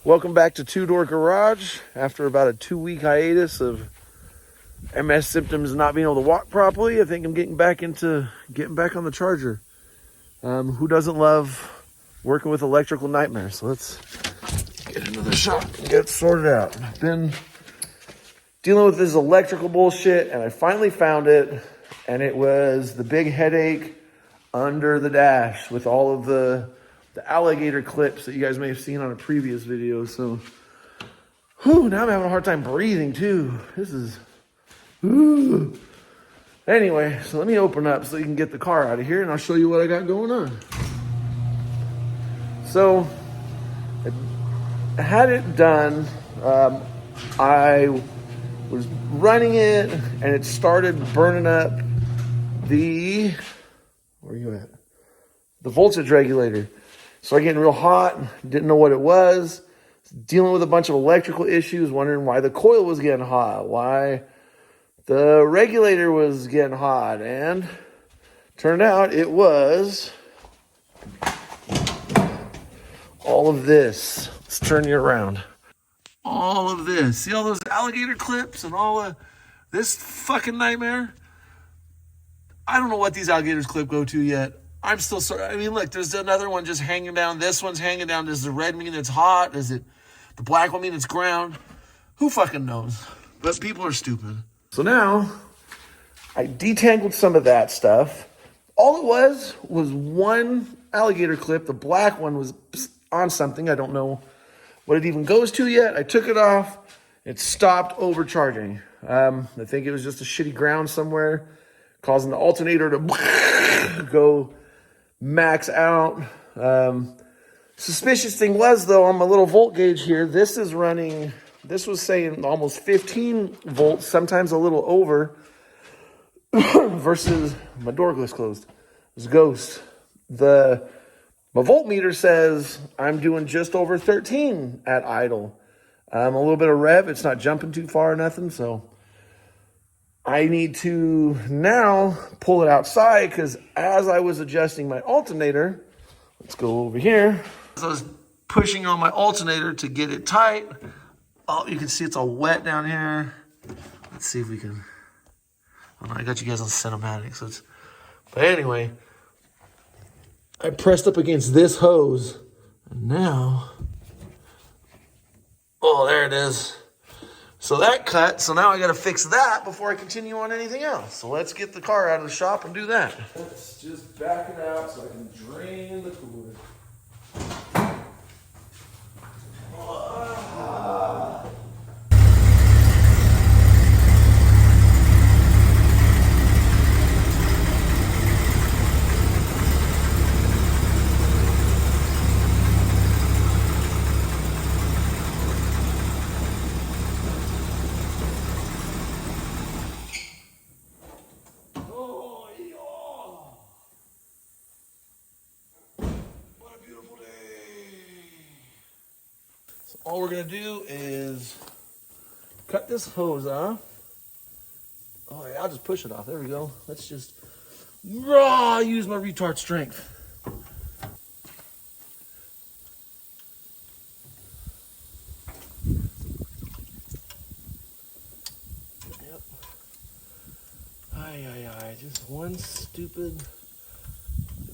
Welcome back to Two Door Garage. After about a 2-week hiatus of MS symptoms and not being able to walk properly, I think I'm getting back on the charger. Who doesn't love working with electrical nightmares? So let's get into the shop and get sorted out. I've been dealing with this electrical bullshit, and I finally found it, and it was the big headache under the dash with all of the alligator clips that you guys may have seen on a previous video. So, now I'm having a hard time breathing too. This is, Anyway, so let me open up so you can get the car out of here and I'll show you what I got going on. So, I had it done. I was running it and it started burning up the, where are you at? The voltage regulator. Started getting real hot, didn't know what it was, dealing with a bunch of electrical issues, wondering why the coil was getting hot, why the regulator was getting hot, and turned out it was all of this. Let's turn you around. All of this. See all those alligator clips and all of this fucking nightmare? I don't know what these alligators clip go to yet. I'm still sorry. I mean, look, there's another one just hanging down. This one's hanging down. Does the red mean it's hot? Does it the black one mean it's ground? Who fucking knows? But people are stupid. So now I detangled some of that stuff. All it was one alligator clip. The black one was on something. I don't know what it even goes to yet. I took it off. It stopped overcharging. I think it was just a shitty ground somewhere, causing the alternator to go max out. Suspicious thing was, though, on my little volt gauge here, this was saying almost 15 volts, sometimes a little over, versus my door was closed. It's a ghost. My voltmeter says I'm doing just over 13 at idle. A little bit of rev, it's not jumping too far or nothing, so I need to now pull it outside, because as I was adjusting my alternator, let's go over here. As I was pushing on my alternator to get it tight, oh, you can see it's all wet down here. Let's see if we can, I got you guys on cinematic, so but anyway, I pressed up against this hose, and now, oh, there it is. So that cut, so now I gotta fix that before I continue on anything else. So let's get the car out of the shop and do that. Let's just back it out so I can drain the cooler. All we're gonna do is cut this hose off. Oh yeah, I'll just push it off. There we go. Let's just use my retard strength. Yep. Aye. Just one stupid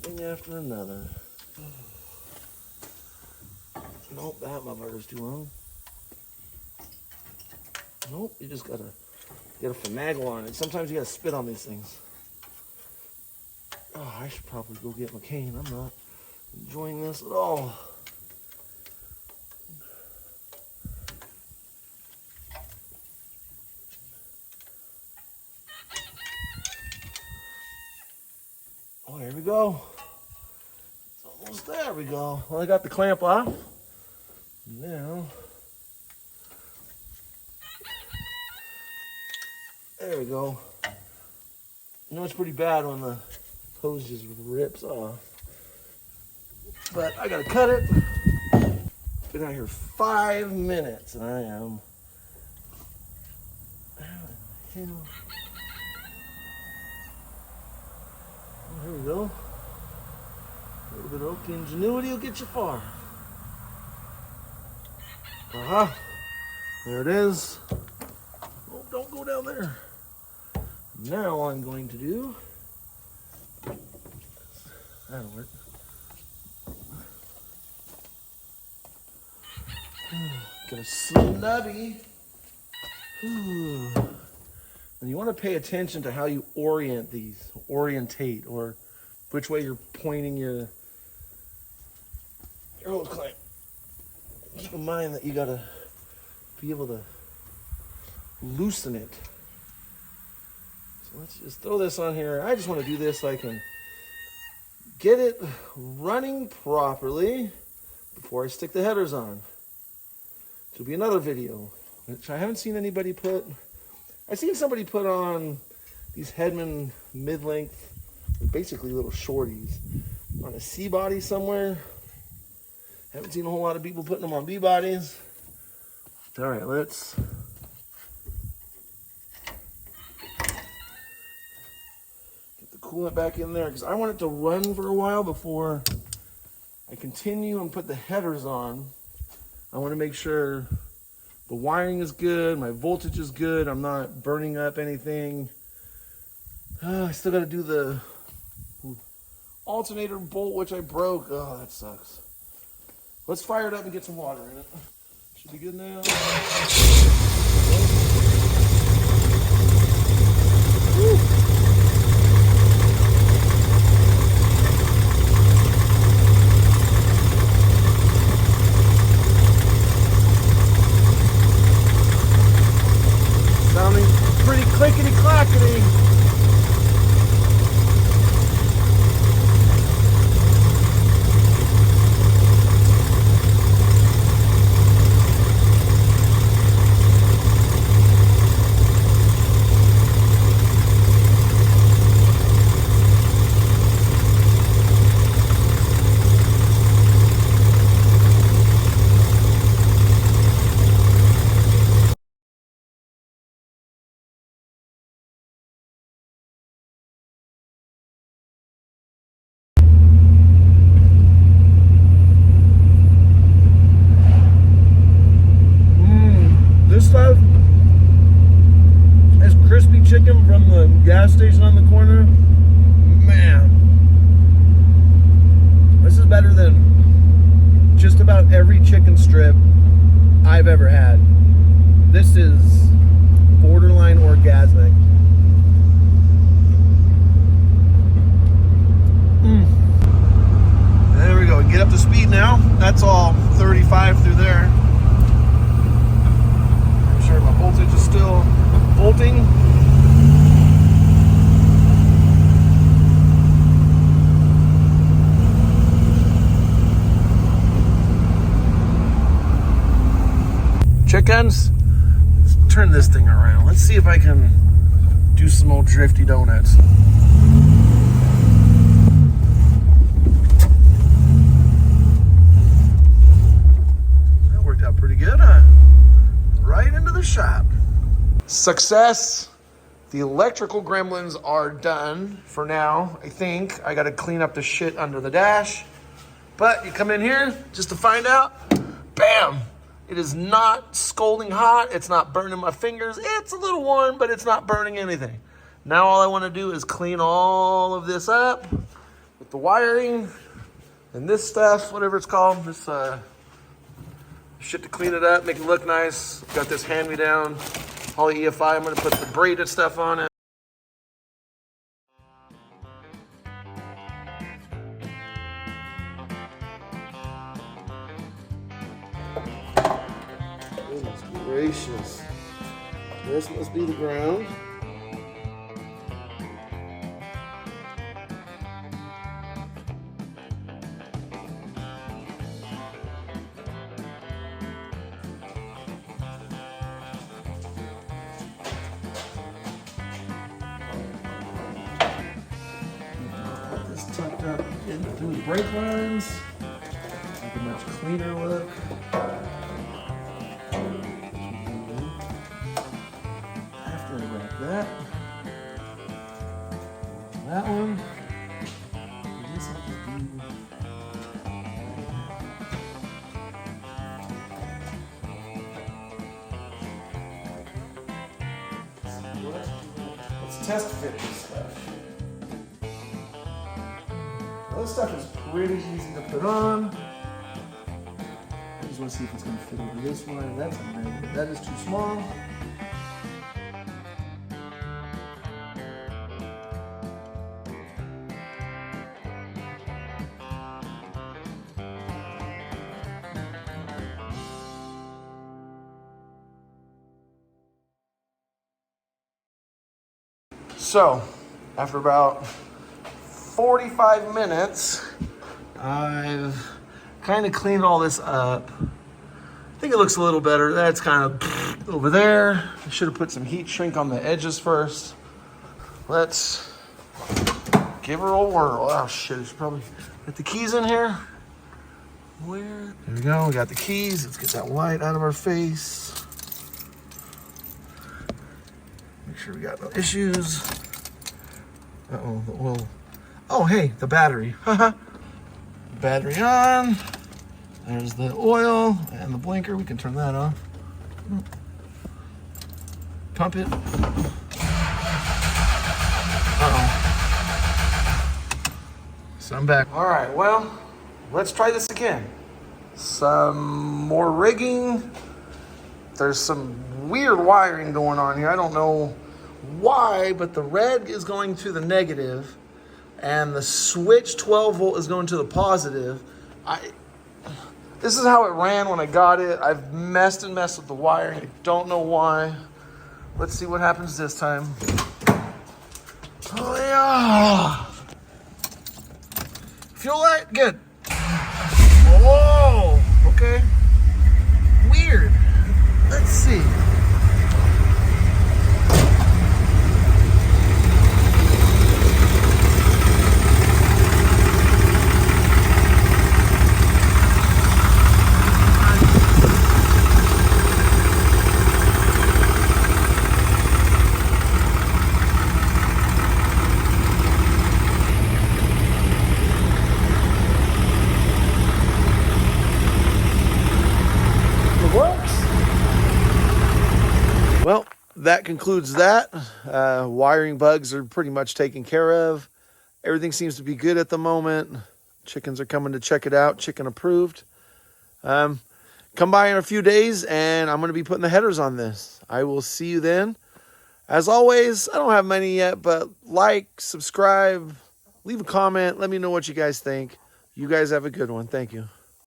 thing after another. Nope, that motherfucker's too long. Nope, you just gotta get a finagle on it. Sometimes you gotta spit on these things. Oh, I should probably go get my cane. I'm not enjoying this at all. Oh, there we go. It's almost there we go. Well, I got the clamp off. Now, there we go. You know, it's pretty bad when the hose just rips off. But I gotta cut it. Been out here 5 minutes and I am. Oh, here we go. A little bit of ingenuity will get you far. Uh-huh. There it is. Oh, don't go down there. Now all I'm going to do, that'll work. Get a snubby. And you want to pay attention to how you orient these, orientate, or which way you're pointing your hose clamp. Keep in mind that you gotta be able to loosen it. So let's just throw this on here. I just want to do this so I can get it running properly before I stick the headers on. It'll be another video, which I haven't seen anybody put. I've seen somebody put on these Hedman mid-length, basically little shorties, on a C body somewhere. Haven't seen a whole lot of people putting them on B bodies. All right, let's get the coolant back in there because I want it to run for a while before I continue and put the headers on. I want to make sure the wiring is good, my voltage is good, I'm not burning up anything. I still got to do the alternator bolt, which I broke. Oh, that sucks. Let's fire it up and get some water in it. Should be good now. Woo. Sounding pretty clickety-clackety. Crispy chicken from the gas station on the corner. Man, this is better than just about every chicken strip I've ever had. This is borderline orgasmic. There we go. Get up to speed now. That's all 35 through there. I'm sure my voltage is still volting. Chickens, let's turn this thing around. Let's see if I can do some old drifty donuts. That worked out pretty good, huh? Right into the shop. Success. The electrical gremlins are done for now. I think I got to clean up the shit under the dash. But you come in here just to find out. Bam! It is not scalding hot. It's not burning my fingers. It's a little warm, but it's not burning anything. Now all I want to do is clean all of this up with the wiring and this stuff, whatever it's called. This shit to clean it up, make it look nice. Got this hand-me-down Holley EFI. I'm going to put the braided stuff on it. Goodness gracious. This must be the ground. Tucked up in through the brake lines. Make a much cleaner look. After I wrap that one. I guess I'll just do test fit this stuff. Now, this stuff is pretty easy to put on. I just want to see if it's going to fit over this one. That's a negative. That is too small. So, after about 45 minutes, I've kind of cleaned all this up. I think it looks a little better. That's kind of over there. I should have put some heat shrink on the edges first. Let's give her a whirl. Oh shit, I should probably put the keys in here. Where? There we go, we got the keys. Let's get that light out of our face. Make sure we got no issues. Uh-oh, the oil. Oh, hey, the battery. Battery on. There's the oil and the blinker. We can turn that off. Pump it. Uh-oh. So I'm back. All right, well, let's try this again. Some more rigging. There's some weird wiring going on here. I don't know why, but the red is going to the negative and the switch 12 volt is going to the positive. This is how it ran when I got it. I've messed with the wiring. I don't know why. Let's see what happens this time. Oh yeah. Feel that? Good. Whoa, okay. Weird. Let's see. Well, that concludes that. Wiring bugs are pretty much taken care of. Everything seems to be good at the moment. Chickens are coming to check it out. Chicken approved. Come by in a few days and I'm going to be putting the headers on this. I will see you then. As always, I don't have many yet, but like, subscribe, leave a comment. Let me know what you guys think. You guys have a good one. Thank you.